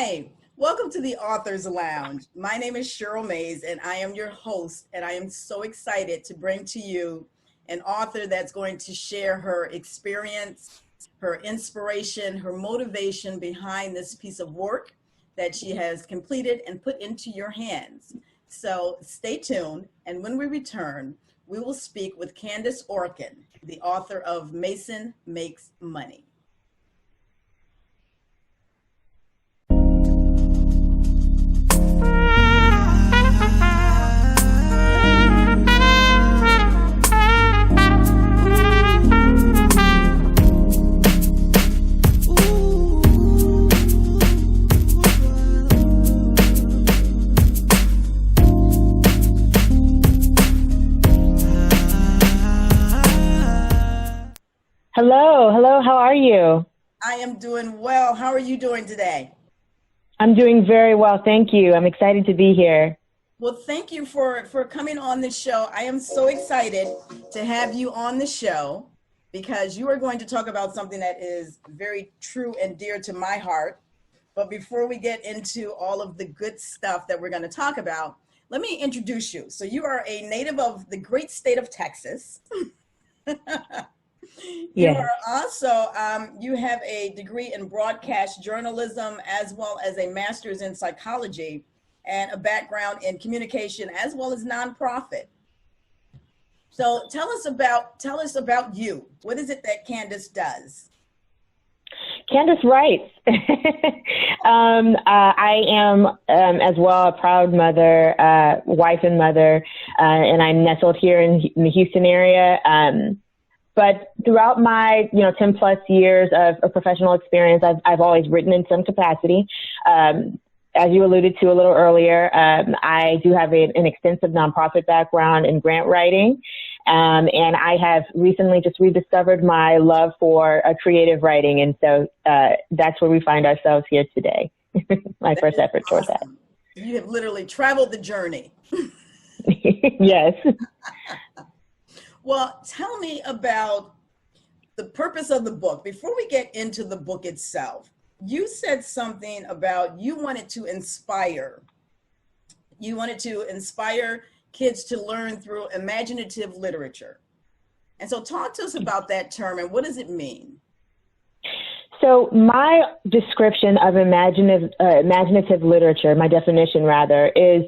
Hi, welcome to the Authors Lounge. My name is Cheryl Mays and I am your host, and I am so excited to bring to you an author that's going to share her experience, her inspiration, her motivation behind this piece of work that she has completed and put into your hands. So stay tuned, and when we return, we will speak with Candace Okin, the author of Mason Makes Money. Hello, how are you? I am doing well. How are you doing today? I'm doing very well, thank you. I'm excited to be here. Well, thank you for coming on the show. I am so excited to have you on the show because you are going to talk about something that is very true and dear to my heart. But before we get into all of the good stuff that we're going to talk about, let me introduce you. So you are a native of the great state of Texas. You Yes. are also, you have a degree in broadcast journalism as well as a master's in psychology and a background in communication as well as nonprofit. So tell us about you. What is it that Candace does? Candace writes. I am as well a proud mother, wife and mother, and I'm nestled here in the Houston area. But throughout my, 10 plus years of professional experience, I've always written in some capacity. As you alluded to a little earlier, I do have an extensive nonprofit background in grant writing. And I have recently just rediscovered my love for creative writing. And so that's where we find ourselves here today. My first effort towards that. You have literally traveled the journey. Yes. Well, tell me about the purpose of the book. Before we get into the book itself, you said something about you wanted to inspire kids to learn through imaginative literature. And so talk to us about that term and what does it mean? So my description of imaginative literature, my definition rather, is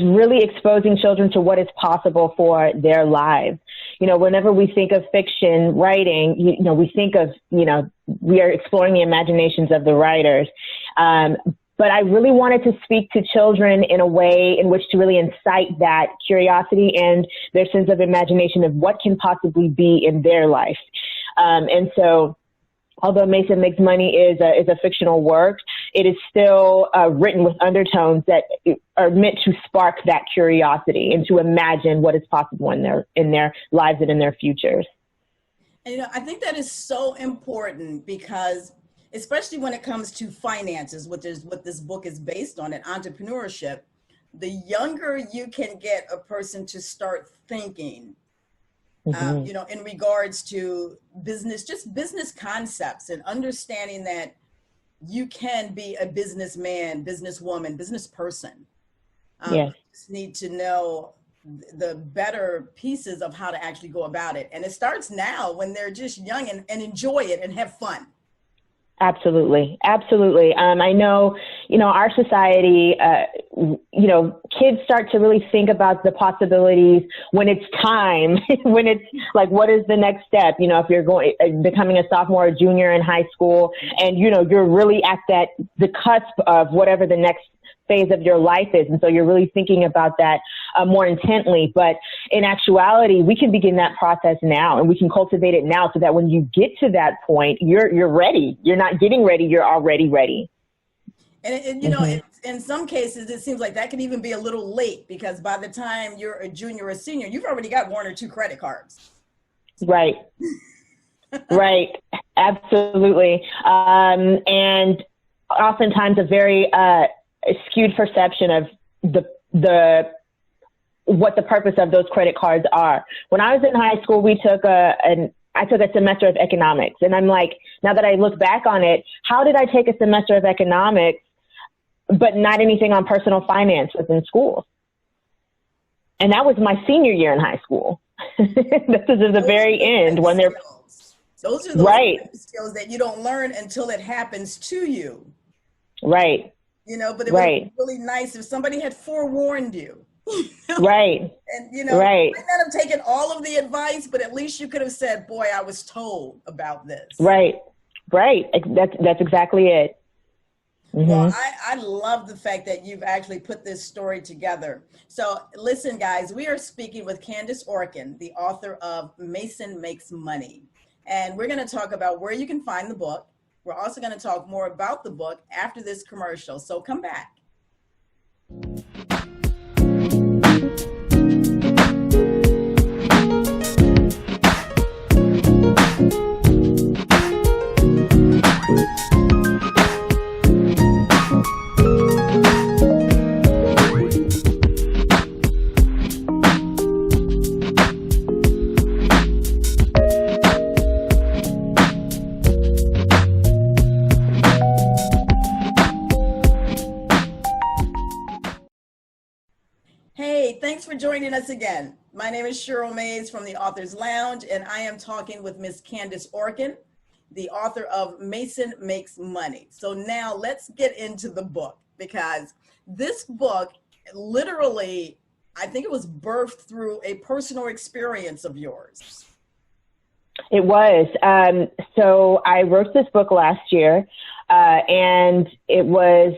really exposing children to what is possible for their lives. Whenever we think of fiction writing, we think of, we are exploring the imaginations of the writers. But I really wanted to speak to children in a way in which to really incite that curiosity and their sense of imagination of what can possibly be in their life. And so, although Mason Makes Money is a fictional work, it is still written with undertones that are meant to spark that curiosity and to imagine what is possible in their lives and in their futures. And I think that is so important because, especially when it comes to finances, which is what this book is based on, and entrepreneurship, the younger you can get a person to start thinking, in regards to business, just business concepts and understanding that you can be a businessman, businesswoman, business person. Yes. You just need to know the better pieces of how to actually go about it. And it starts now when they're just young and enjoy it and have fun. Absolutely. I know, our society, kids start to really think about the possibilities when it's time, when it's like, what is the next step? If you're becoming a sophomore or junior in high school and, you're really at the cusp of whatever the next phase of your life is. And so you're really thinking about that more intently. But in actuality, we can begin that process now and we can cultivate it now so that when you get to that point, you're ready. You're not getting ready. You're already ready. And in some cases, it seems like that can even be a little late because by the time you're a junior or senior, you've already got one or two credit cards. Right. Right. Absolutely. And oftentimes a very skewed perception of what the purpose of those credit cards are. When I was in high school, we took I took a semester of economics. And I'm like, now that I look back on it, how did I take a semester of economics, but not anything on personal finance within school? And that was my senior year in high school. This is at the very end when they're those are those right skills that you don't learn until it happens to you. Right. You know, but it would be really nice if somebody had forewarned you. Right. And, you know, you might not have taken all of the advice, but at least you could have said, boy, I was told about this. Right. Right. That's exactly it. Mm-hmm. Well, I love the fact that you've actually put this story together. So listen, guys, we are speaking with Candace Okin, the author of Mason Makes Money. And we're going to talk about where you can find the book. We're also going to talk more about the book after this commercial. So come back. Hey, thanks for joining us again. My name is Cheryl Mays from the Author's Lounge, and I am talking with Miss Candace Okin, the author of Mason Makes Money. So now let's get into the book, because this book literally, I think it was birthed through a personal experience of yours. It was. So I wrote this book last year, and it was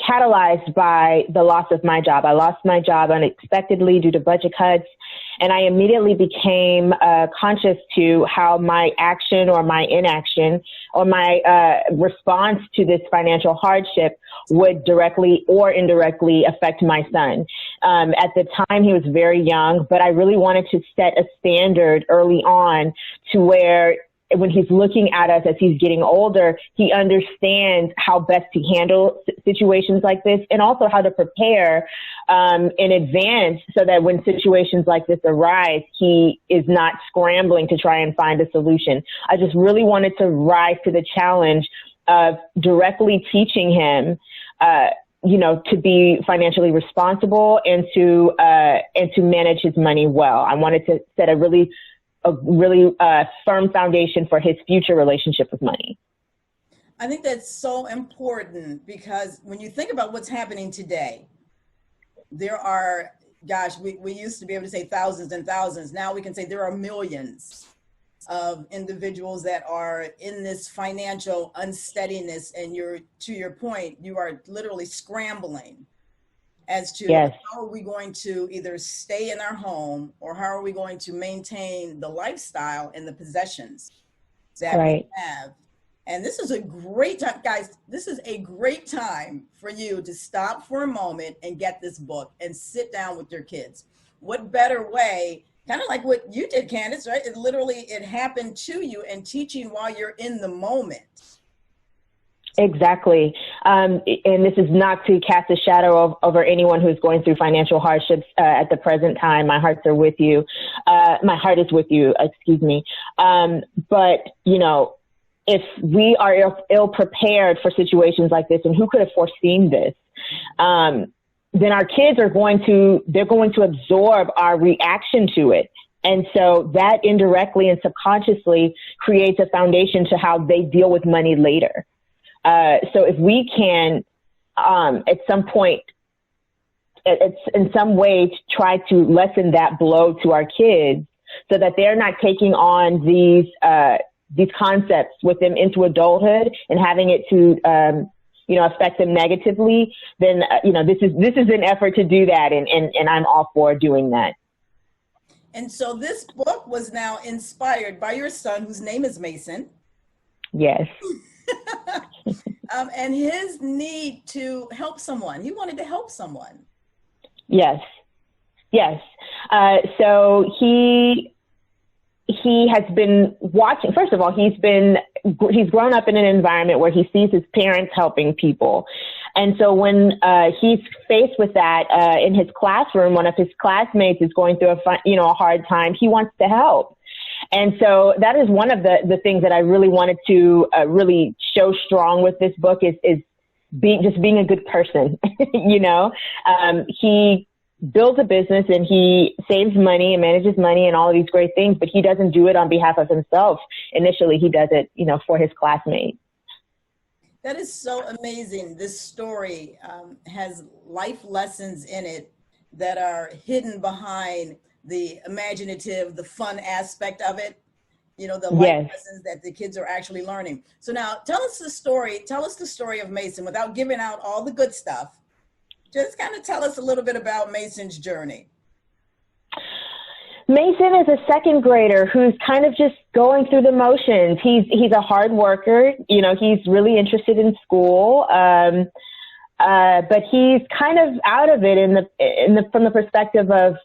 catalyzed by the loss of my job. I lost my job unexpectedly due to budget cuts, and I immediately became conscious to how my action or my inaction or my response to this financial hardship would directly or indirectly affect my son. At the time, he was very young, but I really wanted to set a standard early on to where when he's looking at us as he's getting older, he understands how best to handle situations like this, and also how to prepare in advance so that when situations like this arise, he is not scrambling to try and find a solution. I just really wanted to rise to the challenge of directly teaching him to be financially responsible and to manage his money well. I wanted to set a really firm foundation for his future relationship with money. I think that's so important, because when you think about what's happening today, there are, we used to be able to say thousands and thousands. Now we can say there are millions of individuals that are in this financial unsteadiness. And to your point, you are literally scrambling as to how are we going to either stay in our home, or how are we going to maintain the lifestyle and the possessions that we have. And this is a great time, guys. This is a great time for you to stop for a moment and get this book and sit down with your kids. What better way, kind of like what you did, Candace, right? It happened to you, and teaching while you're in the moment. Exactly. And this is not to cast a shadow over anyone who's going through financial hardships at the present time. My heart is with you. Excuse me. But, if we are ill prepared for situations like this, and who could have foreseen this, then our kids they're going to absorb our reaction to it. And so that indirectly and subconsciously creates a foundation to how they deal with money later. So if we can, at some point, it's in some way try to lessen that blow to our kids, so that they're not taking on these concepts with them into adulthood and having it to, affect them negatively, then, this is an effort to do that. And I'm all for doing that. And so this book was now inspired by your son, whose name is Mason. Yes. And his need to help someone. He wanted to help someone. Yes. So he has been watching. First of all, he's grown up in an environment where he sees his parents helping people. And so when he's faced with that in his classroom, one of his classmates is going through a hard time, he wants to help. And so that is one of the things that I really wanted to really show strong with this book is being a good person. He builds a business and he saves money and manages money and all of these great things, but he doesn't do it on behalf of himself. Initially, he does it, for his classmates. That is so amazing. This story has life lessons in it that are hidden behind the imaginative, the fun aspect of it. The life lessons that the kids are actually learning. So now tell us the story of Mason without giving out all the good stuff. Just kind of tell us a little bit about Mason's journey. Mason is a second grader who's kind of just going through the motions. He's a hard worker. He's really interested in school. But he's kind of out of it from the perspective of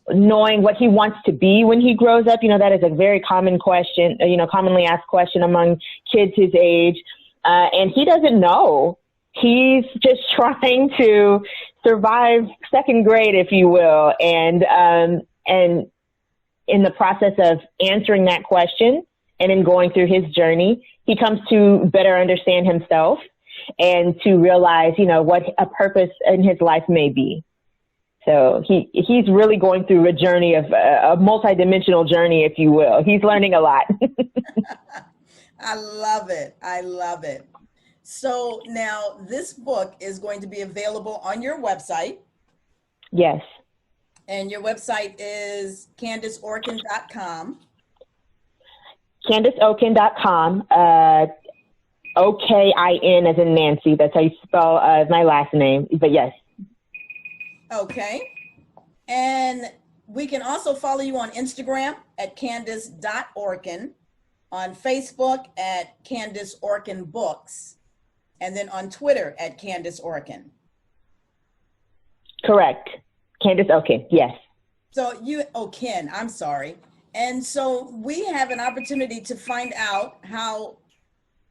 knowing what he wants to be when he grows up. That is a very common question, commonly asked question among kids his age. And he doesn't know. He's just trying to survive second grade, if you will. And in the process of answering that question and in going through his journey, he comes to better understand himself and to realize, what a purpose in his life may be. So he's really going through a journey of a multidimensional journey, if you will. He's learning a lot. I love it. I love it. So now this book is going to be available on your website. Yes. And your website is CandaceOkin.com. CandaceOkin.com. Okin as in Nancy. That's how you spell my last name. But yes. Okay. And we can also follow you on Instagram at Candace.Orkin, on Facebook at Candace Orkin Books, and then on Twitter at Candace Orkin. Correct. Candace Okin, yes. So Okin, I'm sorry. And so we have an opportunity to find out how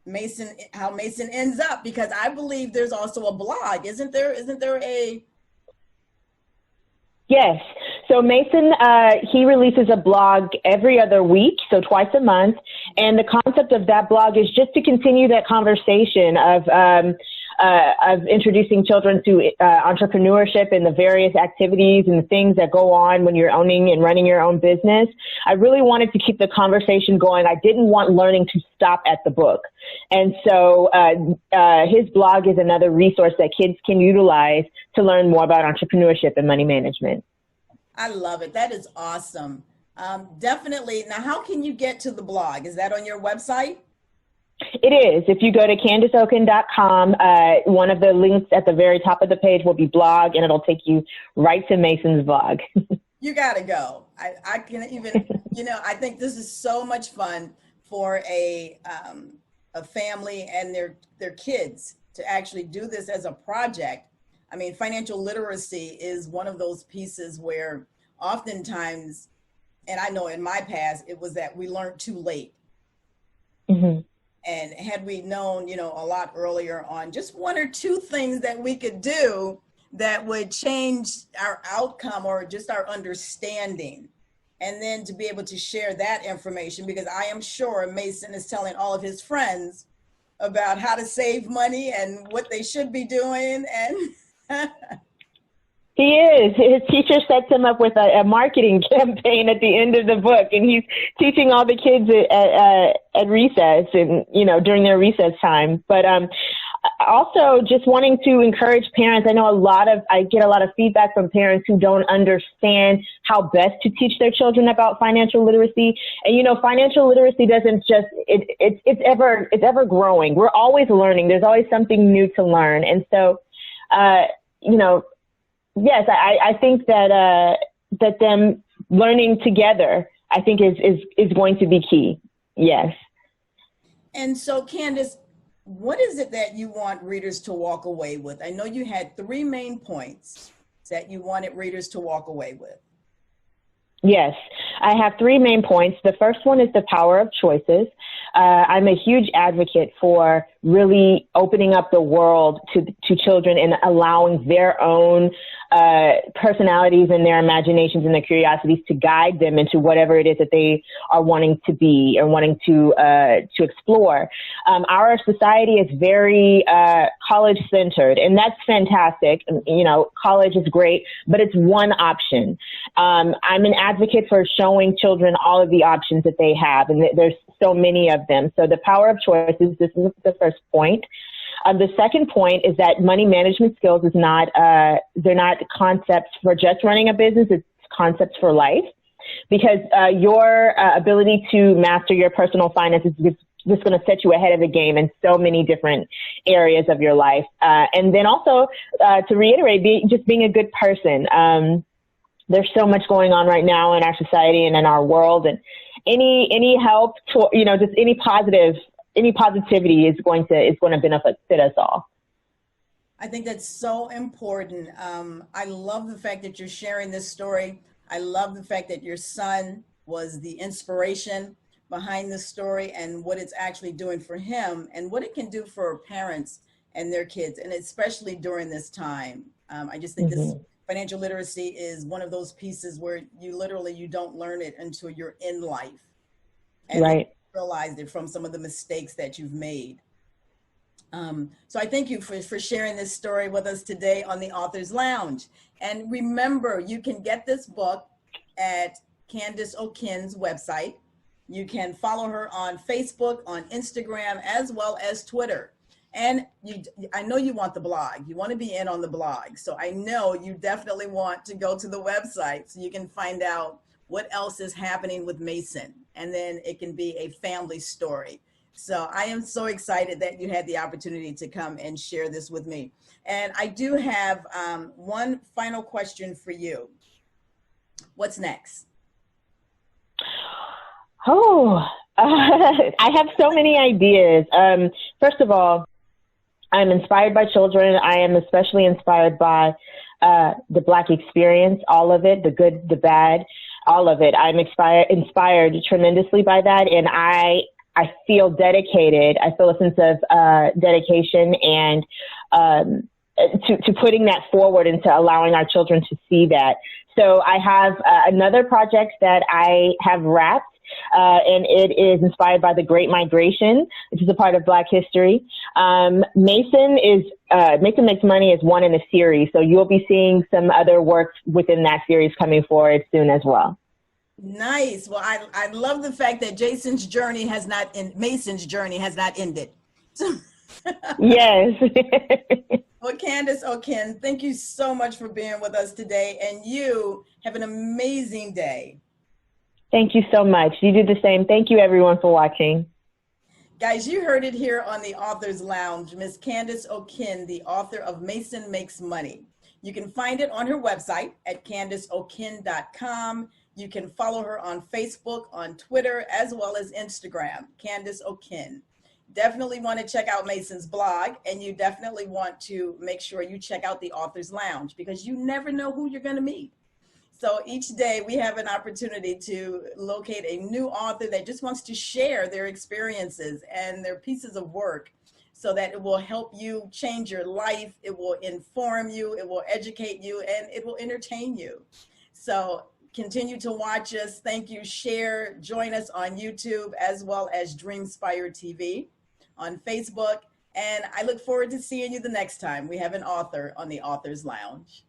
Mason ends up, because I believe there's also a blog. Isn't there a... Yes. So Mason, he releases a blog every other week, so twice a month. And the concept of that blog is just to continue that conversation of introducing children to entrepreneurship and the various activities and the things that go on when you're owning and running your own business. I really wanted to keep the conversation going. I didn't want learning to stop at the book. And so his blog is another resource that kids can utilize to learn more about entrepreneurship and money management. I love it. That is awesome. Definitely. Now, how can you get to the blog? Is that on your website? It is. If you go to CandaceOkin.com, one of the links at the very top of the page will be blog, and it'll take you right to Mason's blog. You got to go. I can even, I think this is so much fun for a family and their kids to actually do this as a project. I mean, financial literacy is one of those pieces where oftentimes, and I know in my past, it was that we learned too late. Mm-hmm. And had we known, a lot earlier on, just one or two things that we could do that would change our outcome or just our understanding. And then to be able to share that information, because I am sure Mason is telling all of his friends about how to save money and what they should be doing. And he is. His teacher sets him up with a marketing campaign at the end of the book, and he's teaching all the kids at recess and, during their recess time. But also just wanting to encourage parents. I know I get a lot of feedback from parents who don't understand how best to teach their children about financial literacy. And, financial literacy doesn't just, it's ever growing. We're always learning. There's always something new to learn. And so, yes, I think that them learning together, I think is going to be key. Yes. And so, Candace, what is it that you want readers to walk away with? I know you had 3 main points that you wanted readers to walk away with. Yes, I have 3 main points. The first one is the power of choices. I'm a huge advocate for really opening up the world to children and allowing their own personalities and their imaginations and their curiosities to guide them into whatever it is that they are wanting to be or wanting to explore. Our society is very college centered, and that's fantastic. You know, college is great, but it's one option. I'm an advocate for showing children all of the options that they have, and there's so many of them. So the power of choice is this is the first point. The second point is that money management skills is not, they're not concepts for just running a business, it's concepts for life. Because your ability to master your personal finances is just going to set you ahead of the game in so many different areas of your life. And then also, to reiterate, just being a good person. There's so much going on right now in our society and in our world, and any help to, you know, just any positivity is going to benefit us all. I think that's so important. I love the fact that you're sharing this story. I love the fact that your son was the inspiration behind this story and what it's actually doing for him and what it can do for parents and their kids, and especially during this time. I just think this financial literacy is one of those pieces where you don't learn it until you're in life. And right. Realized it from some of the mistakes that you've made. So I thank you for sharing this story with us today on the Author's Lounge. And remember, you can get this book at Candace Okin's website. You can follow her on Facebook, on Instagram, as well as Twitter. And I know you want the blog. You want to be in on the blog. So I know you definitely want to go to the website so you can find out what else is happening with Mason. And then it can be a family story. So I am so excited that you had the opportunity to come and share this with me. And I do have one final question for you. What's next? Oh, I have so many ideas. First of all, I'm inspired by children. I am especially inspired by the Black experience, all of it, the good, the bad, all of it. I'm inspired tremendously by that, and I feel dedicated. I feel a sense of dedication and to putting that forward and to allowing our children to see that. So I have another project that I have wrapped. And it is inspired by the Great Migration, which is a part of Black history. Mason Makes Money is one in a series, so you'll be seeing some other works within that series coming forward soon as well. Nice. Well, I love the fact that Mason's journey has not ended. Yes. Well, Candace Okin, thank you so much for being with us today, and you have an amazing day. Thank you so much. You do the same. Thank you, everyone, for watching. Guys, you heard it here on the Author's Lounge. Miss Candace Okin, the author of Mason Makes Money. You can find it on her website at CandaceOkin.com. You can follow her on Facebook, on Twitter, as well as Instagram, Candace Okin. Definitely want to check out Mason's blog, and you definitely want to make sure you check out the Author's Lounge because you never know who you're going to meet. So each day we have an opportunity to locate a new author that just wants to share their experiences and their pieces of work so that it will help you change your life, it will inform you, it will educate you, and it will entertain you. So continue to watch us. Thank you. Share, join us on YouTube as well as Dreamspire TV on Facebook. And I look forward to seeing you the next time we have an author on the Author's Lounge.